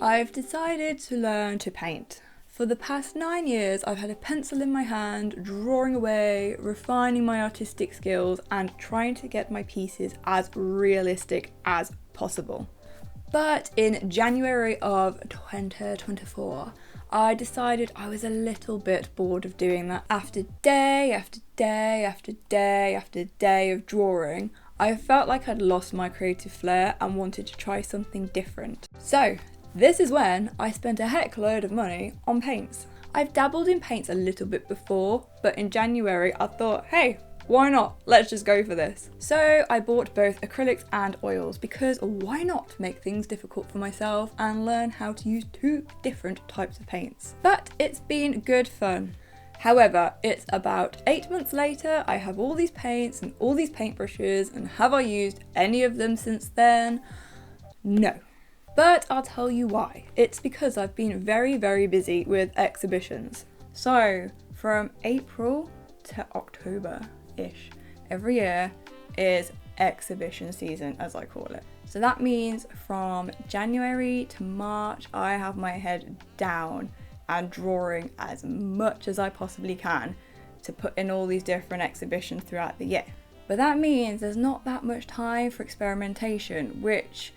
I've decided to learn to paint. For the past 9 years, I've had a pencil in my hand, drawing away, refining my artistic skills, and trying to get my pieces as realistic as possible. But in January of 2024, I decided I was a little bit bored of doing that. After day after day after day after day of drawing, I felt like I'd lost my creative flair and wanted to try something different. So this is when I spent a heck load of money on paints. I've dabbled in paints a little bit before, but in January I thought, hey, why not? Let's just go for this. So I bought both acrylics and oils because why not make things difficult for myself and learn how to use 2 different types of paints. But it's been good fun. However, it's about 8 months later, I have all these paints and all these paintbrushes, and have I used any of them since then? No. But I'll tell you why. It's because I've been very, very busy with exhibitions. So from April to October-ish, every year is exhibition season, as I call it. So that means from January to March, I have my head down and drawing as much as I possibly can to put in all these different exhibitions throughout the year. But that means there's not that much time for experimentation, which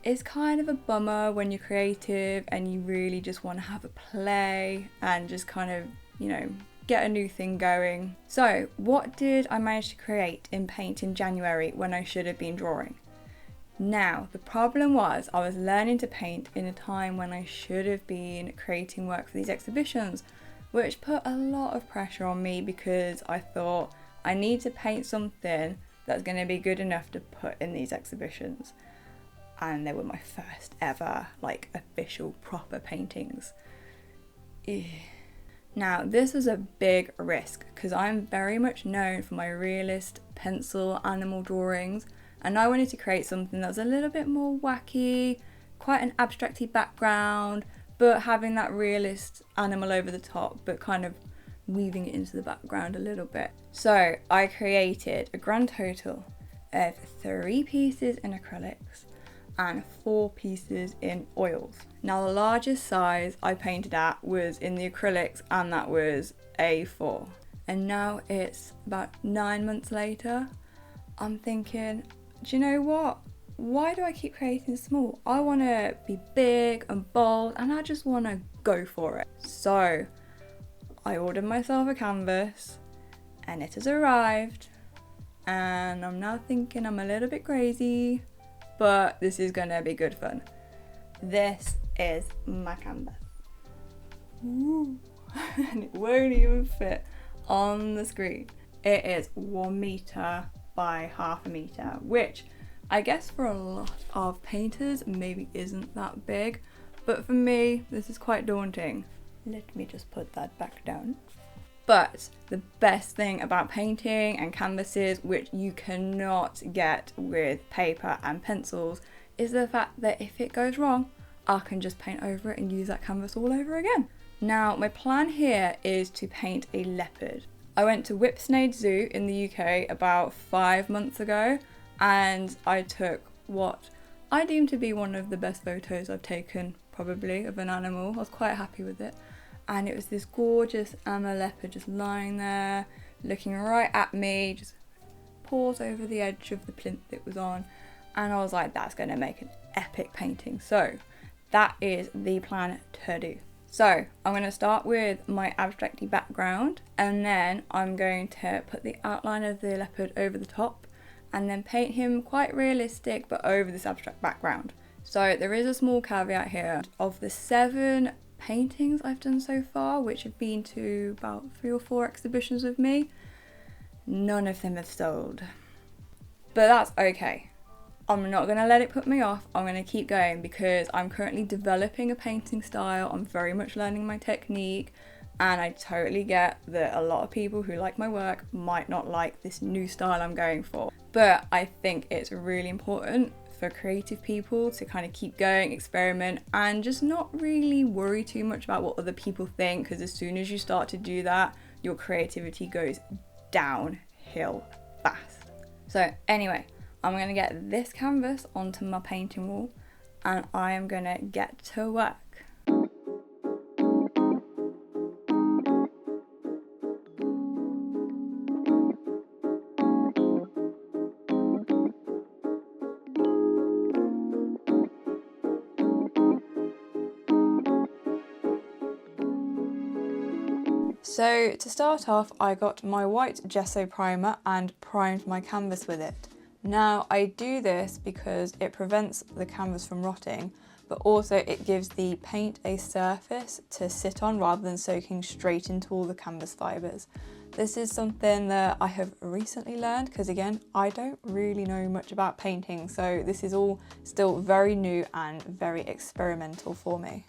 is kind of a bummer when you're creative and you really just want to have a play and just kind of, get a new thing going. So what did I manage to create in paint in January when I should have been drawing? Now, the problem was I was learning to paint in a time when I should have been creating work for these exhibitions, which put a lot of pressure on me because I thought I need to paint something that's going to be good enough to put in these exhibitions. And they were my first ever official proper paintings. Now this was a big risk because I'm very much known for my realist pencil animal drawings, and I wanted to create something that was a little bit more wacky, quite an abstracty background, but having that realist animal over the top, but kind of weaving it into the background a little bit. So I created a grand total of 3 pieces in acrylics and 4 pieces in oils. Now the largest size I painted at was in the acrylics, and that was A4. And now it's about 9 months later, I'm thinking, do you know what? Why do I keep creating small? I want to be big and bold and I just want to go for it. So I ordered myself a canvas and it has arrived, and I'm now thinking I'm a little bit crazy, but this is gonna be good fun. This is my canvas. Ooh. And it won't even fit on the screen. It is 1 meter by half a meter, which I guess for a lot of painters maybe isn't that big, but for me this is quite daunting. Let me just put that back down. But the best thing about painting and canvases, which you cannot get with paper and pencils, is the fact that if it goes wrong, I can just paint over it and use that canvas all over again. Now, my plan here is to paint a leopard. I went to Whipsnade Zoo in the UK about 5 months ago, and I took what I deem to be one of the best photos I've taken, probably, of an animal. I was quite happy with it. And it was this gorgeous Ama leopard just lying there, looking right at me, just paws over the edge of the plinth it was on. And I was like, that's going to make an epic painting. So that is the plan to do. So I'm going to start with my abstracty background, and then I'm going to put the outline of the leopard over the top and then paint him quite realistic but over this abstract background. So there is a small caveat here. Of the 7 paintings I've done so far, which have been to about 3 or 4 exhibitions with me, none of them have sold. But that's okay. I'm not going to let it put me off. I'm going to keep going because I'm currently developing a painting style. I'm very much learning my technique, and I totally get that a lot of people who like my work might not like this new style I'm going for. But I think it's really important for creative people to kind of keep going, experiment, and just not really worry too much about what other people think, because as soon as you start to do that, your creativity goes downhill fast. So anyway, I'm going to get this canvas onto my painting wall, and I am gonna get to work. So to start off, I got my white gesso primer and primed my canvas with it. Now I do this because it prevents the canvas from rotting, but also it gives the paint a surface to sit on rather than soaking straight into all the canvas fibres. This is something that I have recently learned because, again, I don't really know much about painting, so this is all still very new and very experimental for me.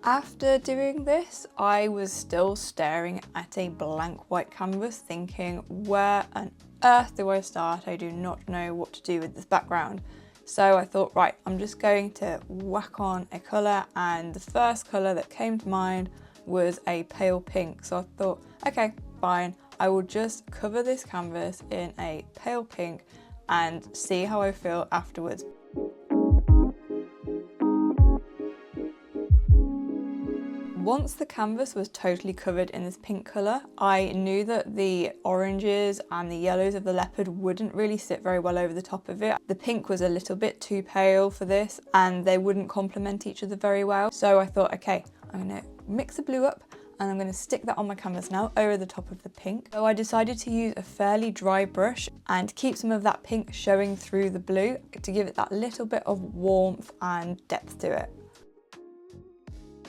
After doing this, I was still staring at a blank white canvas thinking, where on earth do I start? I do not know what to do with this background. So I thought, right, I'm just going to whack on a colour, and the first colour that came to mind was a pale pink. So I thought, okay, fine, I will just cover this canvas in a pale pink and see how I feel afterwards. Once the canvas was totally covered in this pink colour, I knew that the oranges and the yellows of the leopard wouldn't really sit very well over the top of it. The pink was a little bit too pale for this and they wouldn't complement each other very well. So I thought, okay, I'm going to mix the blue up and I'm going to stick that on my canvas now over the top of the pink. So I decided to use a fairly dry brush and keep some of that pink showing through the blue to give it that little bit of warmth and depth to it.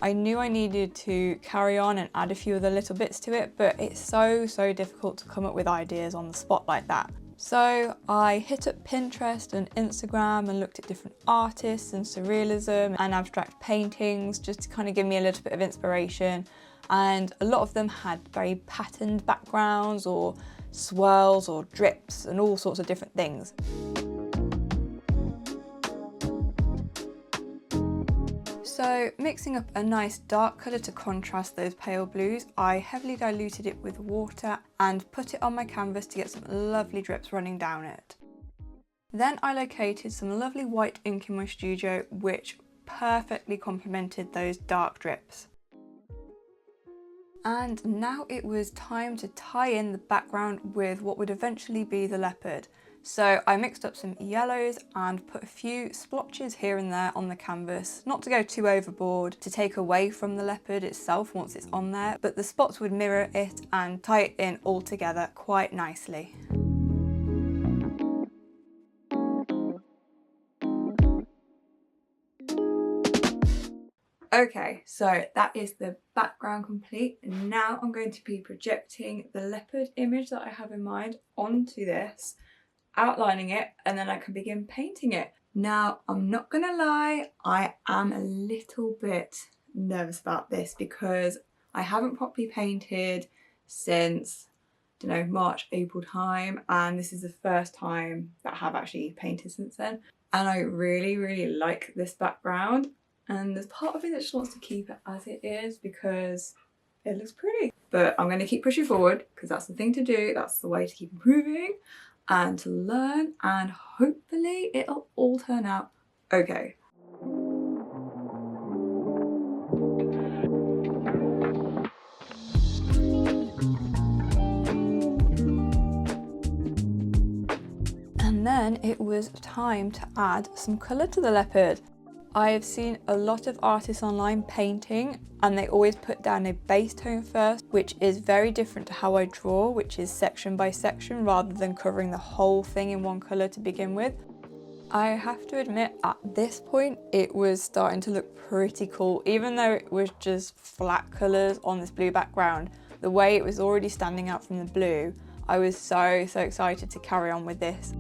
I knew I needed to carry on and add a few other little bits to it, but it's so difficult to come up with ideas on the spot like that. So I hit up Pinterest and Instagram and looked at different artists and surrealism and abstract paintings just to kind of give me a little bit of inspiration. And a lot of them had very patterned backgrounds or swirls or drips and all sorts of different things. So mixing up a nice dark colour to contrast those pale blues, I heavily diluted it with water and put it on my canvas to get some lovely drips running down it. Then I located some lovely white ink in my studio which perfectly complemented those dark drips. And now it was time to tie in the background with what would eventually be the leopard. So I mixed up some yellows and put a few splotches here and there on the canvas, not to go too overboard, to take away from the leopard itself once it's on there, but the spots would mirror it and tie it in all together quite nicely. Okay, so that is the background complete. Now I'm going to be projecting the leopard image that I have in mind onto this, outlining it, and then I can begin painting it. Now, I'm not gonna lie, I am a little bit nervous about this because I haven't properly painted since, I don't know, March, April time, and this is the first time that I have actually painted since then. And I really like this background, and there's part of me that just wants to keep it as it is because it looks pretty. But I'm gonna keep pushing forward because that's the thing to do, that's the way to keep improving and to learn, and hopefully it'll all turn out okay. And then it was time to add some colour to the leopard. I have seen a lot of artists online painting and they always put down a base tone first, which is very different to how I draw, which is section by section rather than covering the whole thing in one colour to begin with. I have to admit, at this point, it was starting to look pretty cool, even though it was just flat colours on this blue background. The way it was already standing out from the blue, I was so excited to carry on with this.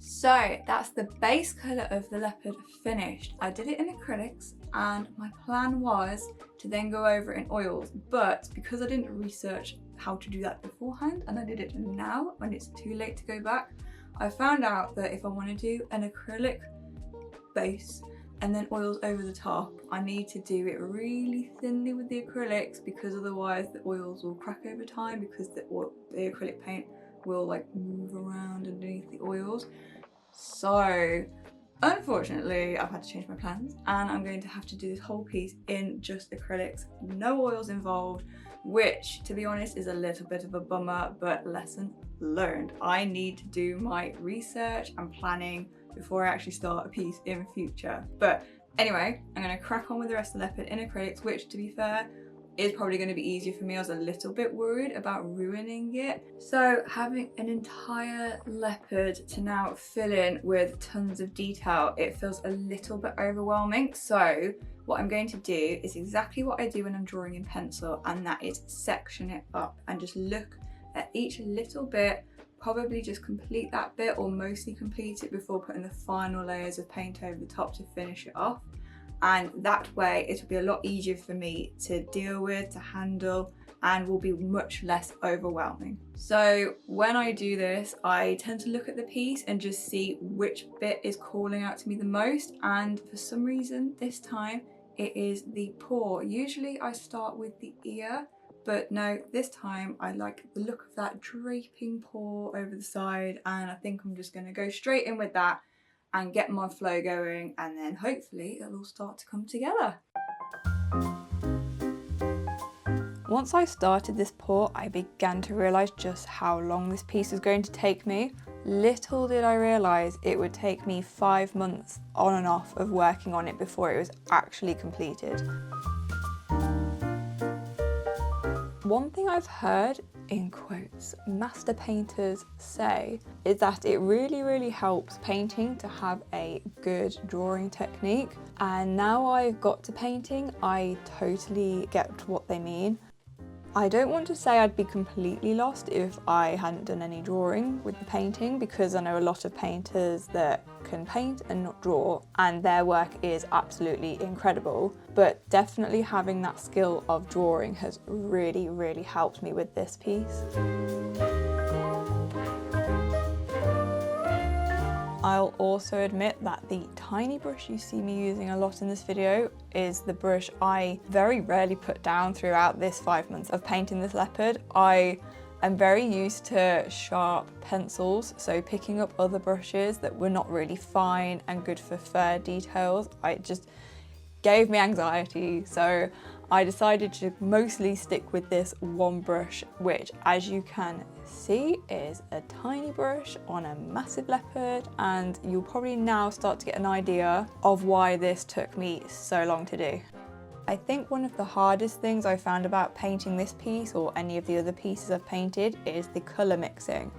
So that's the base colour of the leopard finished. I did it in acrylics and my plan was to then go over it in oils, but because I didn't research how to do that beforehand and I did it now when it's too late to go back, I found out that if I want to do an acrylic base, and then oils over the top. I need to do it really thinly with the acrylics because otherwise the oils will crack over time, because the acrylic paint will like move around underneath the oils. So unfortunately I've had to change my plans, and I'm going to have to do this whole piece in just acrylics, no oils involved, which to be honest is a little bit of a bummer, but lesson learned. I need to do my research and planning before I actually start a piece in future. But anyway, I'm going to crack on with the rest of the leopard in acrylics, which to be fair is probably going to be easier for me. I was a little bit worried about ruining it. So having an entire leopard to now fill in with tons of detail, it feels a little bit overwhelming. So what I'm going to do is exactly what I do when I'm drawing in pencil, and that is section it up and just look at each little bit, probably just complete that bit or mostly complete it before putting the final layers of paint over the top to finish it off. And that way it will be a lot easier for me to deal with, to handle, and will be much less overwhelming. So when I do this, I tend to look at the piece and just see which bit is calling out to me the most, and for some reason this time it is the paw. Usually I start with the ear, but no, this time I like the look of that draping paw over the side, and I think I'm just going to go straight in with that and get my flow going, and then hopefully it'll all start to come together. Once I started this paw, I began to realise just how long this piece was going to take me. Little did I realise it would take me 5 months on and off of working on it before it was actually completed. One thing I've heard, in quotes, master painters say is that it really helps painting to have a good drawing technique. And now I've got to painting, I totally get what they mean. I don't want to say I'd be completely lost if I hadn't done any drawing with the painting, because I know a lot of painters that can paint and not draw, and their work is absolutely incredible. But definitely having that skill of drawing has really helped me with this piece. I'll also admit that the tiny brush you see me using a lot in this video is the brush I very rarely put down throughout this 5 months of painting this leopard. I am very used to sharp pencils, so picking up other brushes that were not really fine and good for fur details, it just gave me anxiety. So I decided to mostly stick with this one brush, which, as you can see, is a tiny brush on a massive leopard, and you'll probably now start to get an idea of why this took me so long to do. I think one of the hardest things I found about painting this piece, or any of the other pieces I've painted, is the colour mixing.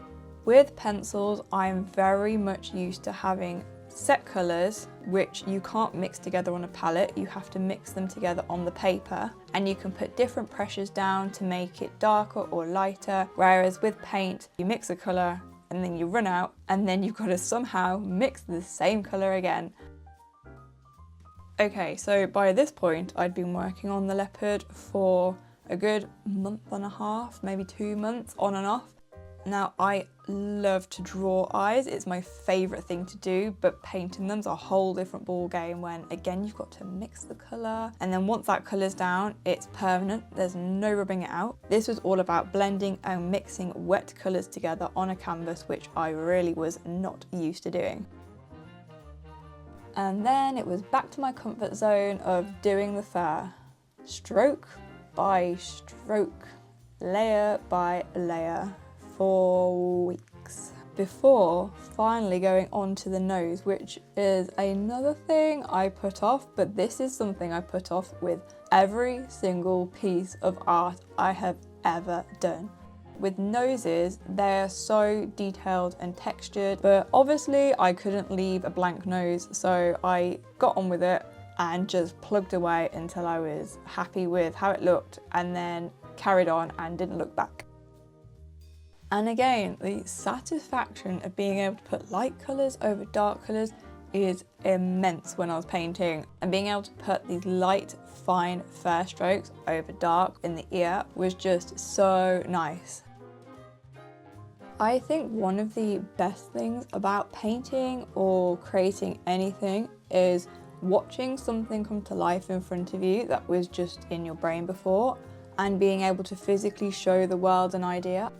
With pencils, I'm very much used to having set colours which you can't mix together on a palette. You have to mix them together on the paper, and you can put different pressures down to make it darker or lighter, whereas with paint you mix a colour and then you run out, and then you've got to somehow mix the same colour again. Okay, so by this point I'd been working on the leopard for a good month and a half, maybe 2 months on and off. Now, I love to draw eyes, it's my favourite thing to do, but painting them's a whole different ball game when, again, you've got to mix the colour, and then once that colour's down, it's permanent, there's no rubbing it out. This was all about blending and mixing wet colours together on a canvas, which I really was not used to doing. And then it was back to my comfort zone of doing the fur, stroke by stroke, layer by layer, for weeks, before finally going on to the nose, which is another thing I put off, but this is something I put off with every single piece of art I have ever done. With noses, they're so detailed and textured, but obviously I couldn't leave a blank nose, so I got on with it and just plugged away until I was happy with how it looked, and then carried on and didn't look back. And again, the satisfaction of being able to put light colours over dark colours is immense when I was painting, and being able to put these light, fine fair strokes over dark in the ear was just so nice. I think one of the best things about painting or creating anything is Watching something come to life in front of you that was just in your brain before, and being able to physically show the world an idea.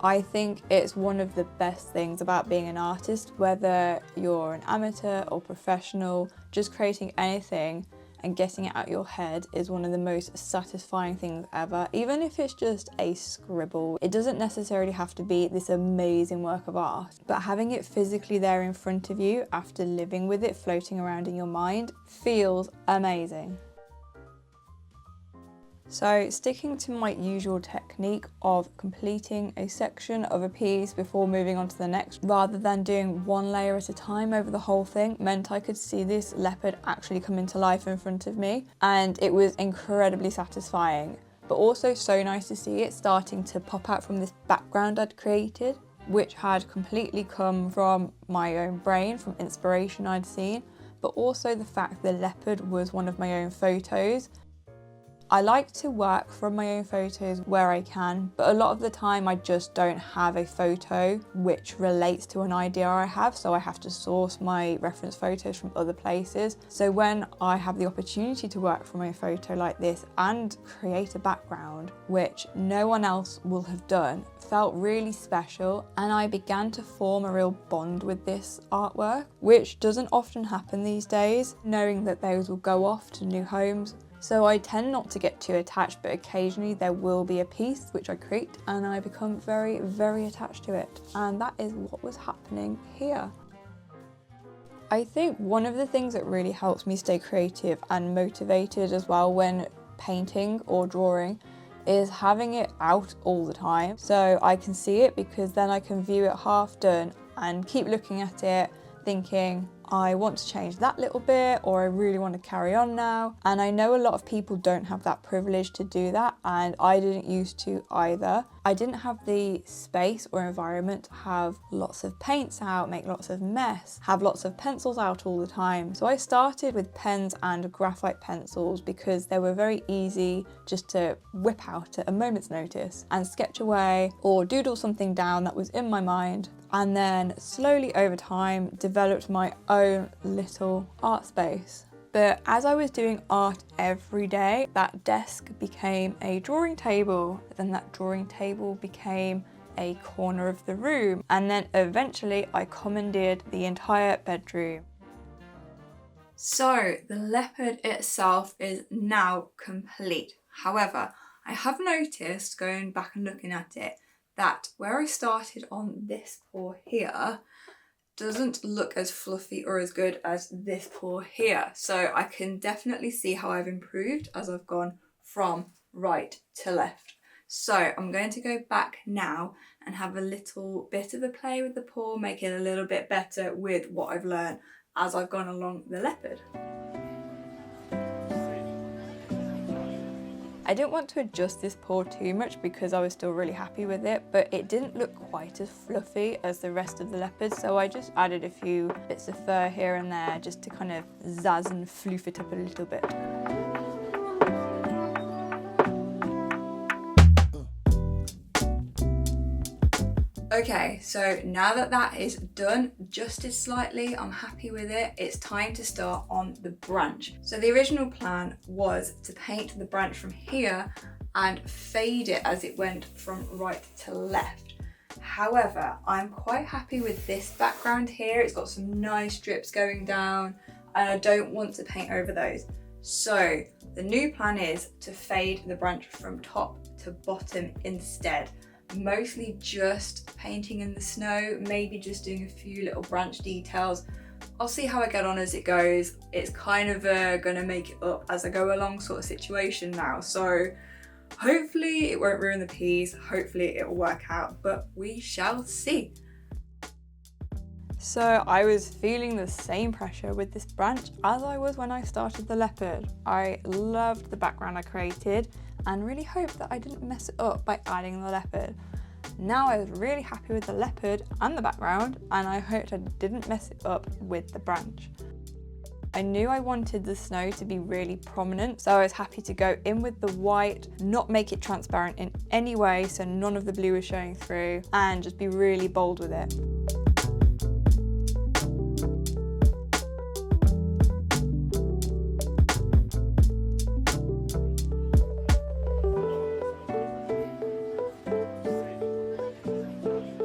I think it's one of the best things about being an artist, whether you're an amateur or professional, just creating anything and getting it out your head is one of the most satisfying things ever. Even if it's just a scribble, it doesn't necessarily have to be this amazing work of art, but having it physically there in front of you after living with it floating around in your mind feels amazing. So sticking to my usual technique of completing a section of a piece before moving on to the next, rather than doing one layer at a time over the whole thing, meant I could see this leopard actually come into life in front of me, and it was incredibly satisfying, but also so nice to see it starting to pop out from this background I'd created, which had completely come from my own brain, from inspiration I'd seen, but also the fact the leopard was one of my own photos. I like to work from my own photos where I can, but a lot of the time I just don't have a photo which relates to an idea I have, so I have to source my reference photos from other places. So when I have the opportunity to work from a photo like this and create a background, which no one else will have done, felt really special, and I began to form a real bond with this artwork, which doesn't often happen these days, knowing that those will go off to new homes. So I tend not to get too attached, but occasionally there will be a piece which I create and I become very, very attached to it. And that is what was happening here. I think one of the things that really helps me stay creative and motivated as well when painting or drawing is having it out all the time. So I can see it, because then I can view it half done and keep looking at it, thinking, I want to change that little bit, or I really want to carry on now. And I know a lot of people don't have that privilege to do that, and I didn't used to either. I didn't have the space or environment to have lots of paints out, make lots of mess, have lots of pencils out all the time. So I started with pens and graphite pencils because they were very easy just to whip out at a moment's notice and sketch away or doodle something down that was in my mind. And then slowly over time developed my own little art space. But as I was doing art every day, that desk became a drawing table, then that drawing table became a corner of the room, and then eventually I commandeered the entire bedroom. So the leopard itself is now complete. However, I have noticed, going back and looking at it, that where I started on this paw here doesn't look as fluffy or as good as this paw here. So I can definitely see how I've improved as I've gone from right to left. So I'm going to go back now and have a little bit of a play with the paw, make it a little bit better with what I've learned as I've gone along the leopard. I didn't want to adjust this paw too much because I was still really happy with it, but it didn't look quite as fluffy as the rest of the leopard, so I just added a few bits of fur here and there just to kind of zazz and floof it up a little bit. Okay, so now that that is done, adjusted slightly, I'm happy with it, it's time to start on the branch. So the original plan was to paint the branch from here and fade it as it went from right to left. However, I'm quite happy with this background here. It's got some nice strips going down and I don't want to paint over those. So the new plan is to fade the branch from top to bottom instead. Mostly just painting in the snow, maybe just doing a few little branch details. I'll see how I get on as it goes. It's kind of gonna make it up as I go along sort of situation now. So hopefully it won't ruin the piece, hopefully it will work out, but we shall see. So I was feeling the same pressure with this branch as I was when I started the leopard. I loved the background I created and really hoped that I didn't mess it up by adding the leopard. Now I was really happy with the leopard and the background, and I hoped I didn't mess it up with the branch. I knew I wanted the snow to be really prominent, so I was happy to go in with the white, not make it transparent in any way so none of the blue was showing through, and just be really bold with it.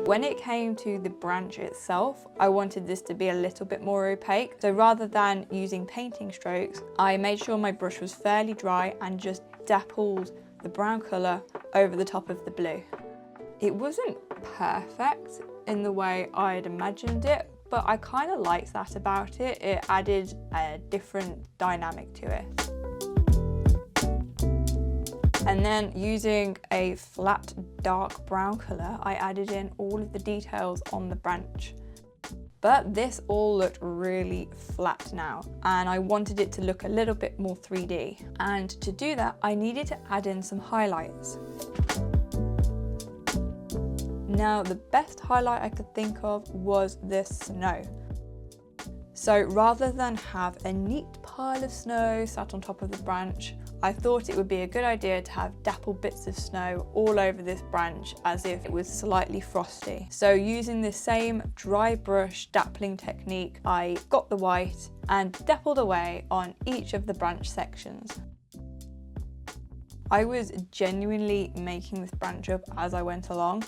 When it came to the branch itself, I wanted this to be a little bit more opaque. So rather than using painting strokes, I made sure my brush was fairly dry and just dappled the brown colour over the top of the blue. It wasn't perfect in the way I had imagined it, but I kind of liked that about it. It added a different dynamic to it. And then using a flat dark brown colour, I added in all of the details on the branch. But this all looked really flat now, and I wanted it to look a little bit more 3D. And to do that, I needed to add in some highlights. Now, the best highlight I could think of was the snow. So rather than have a neat pile of snow sat on top of the branch, I thought it would be a good idea to have dappled bits of snow all over this branch as if it was slightly frosty. So using the same dry brush dappling technique, I got the white and dappled away on each of the branch sections. I was genuinely making this branch up as I went along.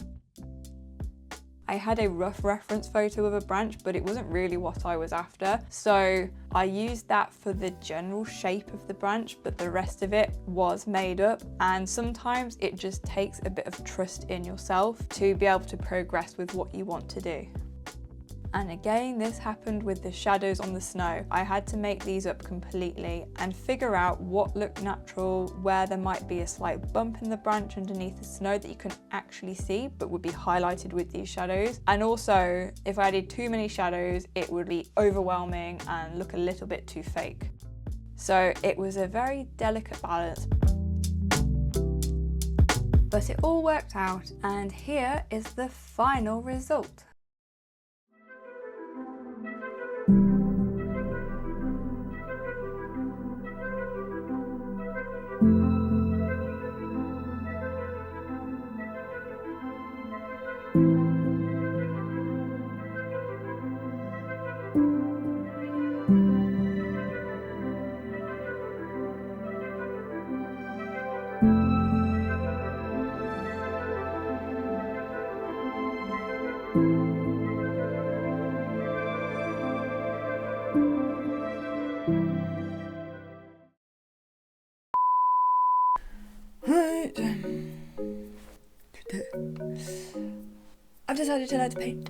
I had a rough reference photo of a branch, but it wasn't really what I was after. So I used that for the general shape of the branch, but the rest of it was made up. And sometimes it just takes a bit of trust in yourself to be able to progress with what you want to do. And again, this happened with the shadows on the snow. I had to make these up completely and figure out what looked natural, where there might be a slight bump in the branch underneath the snow that you can actually see but would be highlighted with these shadows. And also, if I added too many shadows, it would be overwhelming and look a little bit too fake. So it was a very delicate balance. But it all worked out, and here is the final result. Right. I've decided to learn to paint.